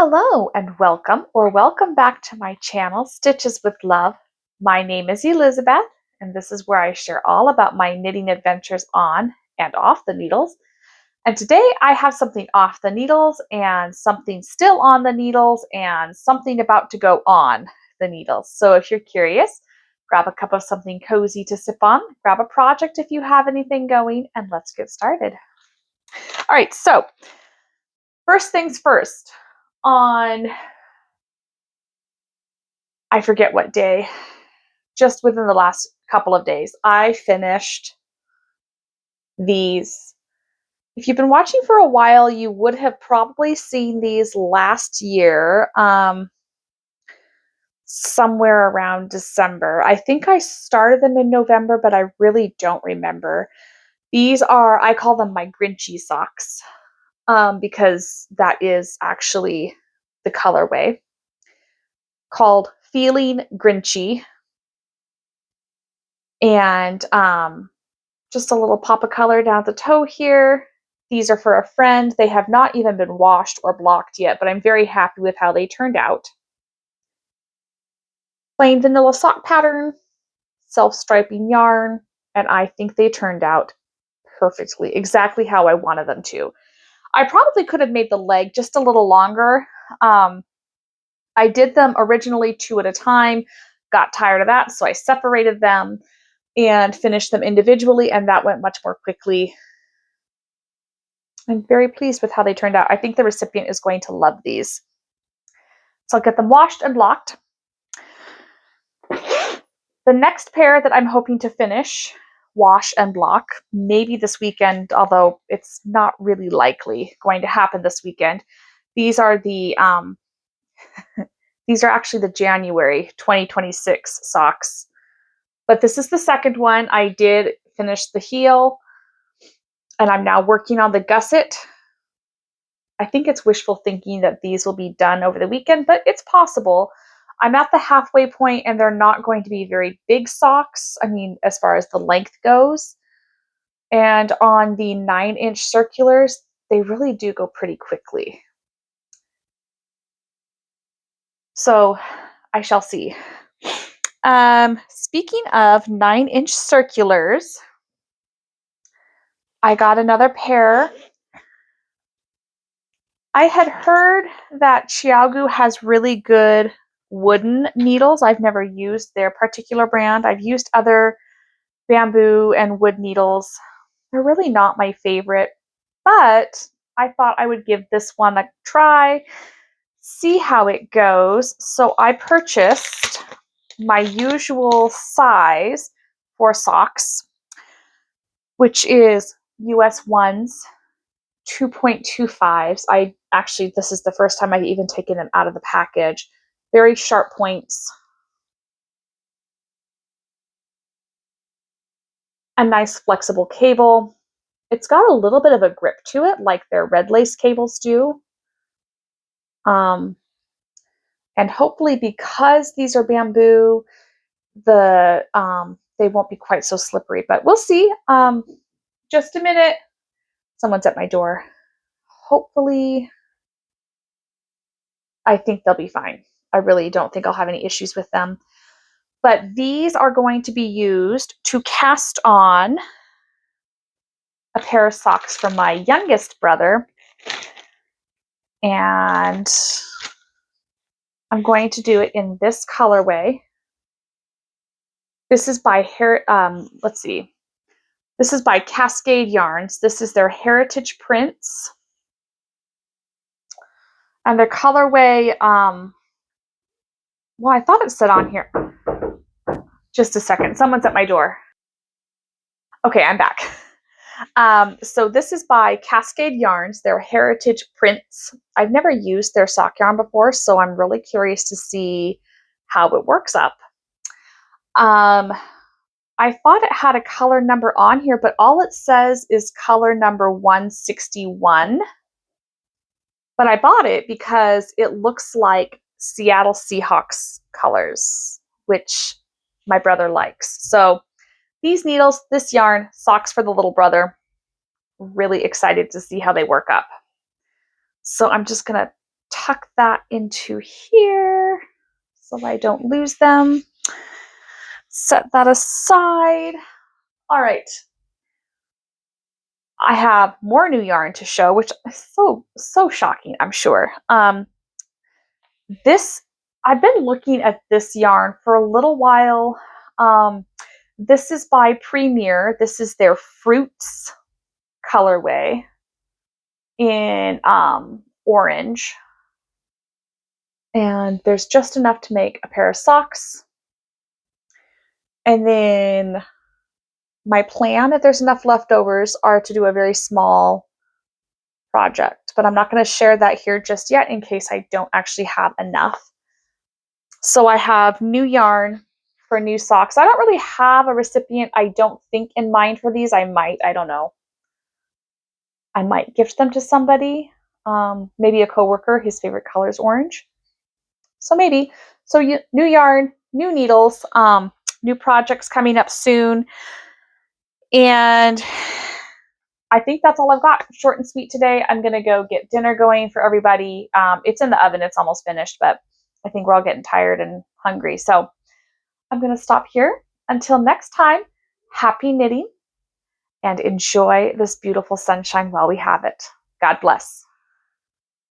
Hello and welcome back to my channel, Stitches with Love. My name is Elizabeth, and this is where I share all about my knitting adventures on and off the needles. And today I have something off the needles and something still on the needles and something about to go on the needles. So if you're curious, grab a cup of something cozy to sip on, grab a project if you have anything going, and let's get started. All right, so first things first, on I forget what day, just within the last couple of days, I finished these. If you've been watching for a while, you would have probably seen these last year, somewhere around December. I think I started them in November, but I really don't remember. These are, I call them my Grinchy socks, because that is actually the colorway, called Feeling Grinchy. And just a little pop of color down at the toe here. These are for a friend. They have not even been washed or blocked yet, but I'm very happy with how they turned out. Plain vanilla sock pattern, self-striping yarn, and I think they turned out perfectly, exactly how I wanted them to. I probably could have made the leg just a little longer. I did them originally 2 at a time, got tired of that, so I separated them and finished them individually, and that went much more quickly. I'm very pleased with how they turned out. I think the recipient is going to love these. So I'll get them washed and blocked. The next pair that I'm hoping to finish, wash and block, maybe this weekend, although it's not really likely going to happen this weekend. These are the these are actually the January 2026 socks. But this is the second one. I did finish the heel, and I'm now working on the gusset. I think it's wishful thinking that these will be done over the weekend, but it's possible. I'm at the halfway point, and they're not going to be very big socks. I mean, as far as the length goes. And on the 9-inch circulars, they really do go pretty quickly. So I shall see. Speaking of 9-inch circulars, I got another pair. I had heard that ChiaoGoo has really good wooden needles. I've never used their particular brand. I've used other bamboo and wood needles. They're really not my favorite, but I thought I would give this one a try, see how it goes. So I purchased my usual size for socks, which is US 1s, 2.25s. This is the first time I've even taken them out of the package. Very sharp points. A nice flexible cable. It's got a little bit of a grip to it, like their red lace cables do. And hopefully, because these are bamboo, they won't be quite so slippery, but we'll see. Just a minute. Someone's at my door. Hopefully, I think they'll be fine. I really don't think I'll have any issues with them. But these are going to be used to cast on a pair of socks from my youngest brother. And I'm going to do it in this colorway. This is by This is by Cascade Yarns. This is their Heritage Prints. And their colorway, well, I thought it said on here. Just a second. Someone's at my door. Okay, I'm back. So this is by Cascade Yarns, their Heritage Prints. I've never used their sock yarn before, so I'm really curious to see how it works up. I thought it had a color number on here, but all it says is color number 161. But I bought it because it looks like Seattle Seahawks colors, which my brother likes. So these needles, this yarn, socks for the little brother. Really excited to see how they work up. So I'm just going to tuck that into here so I don't lose them. Set that aside. All right. I have more new yarn to show, which is so shocking, I'm sure. This I've been looking at this yarn for a little while. This is by Premier. This is their Fruits colorway in orange. And there's just enough to make a pair of socks. And then my plan, if there's enough leftovers, are to do a very small project. But I'm not going to share that here just yet in case I don't actually have enough. So I have new yarn for new socks. I don't really have a recipient, I don't think, in mind for these. I don't know. I might gift them to somebody, maybe a coworker. His favorite color is orange. So maybe. So new yarn, new needles, new projects coming up soon. And I think that's all I've got. Short and sweet today. I'm going to go get dinner going for everybody. It's in the oven. It's almost finished, but I think we're all getting tired and hungry. So I'm going to stop here. Until next time, happy knitting and enjoy this beautiful sunshine while we have it. God bless.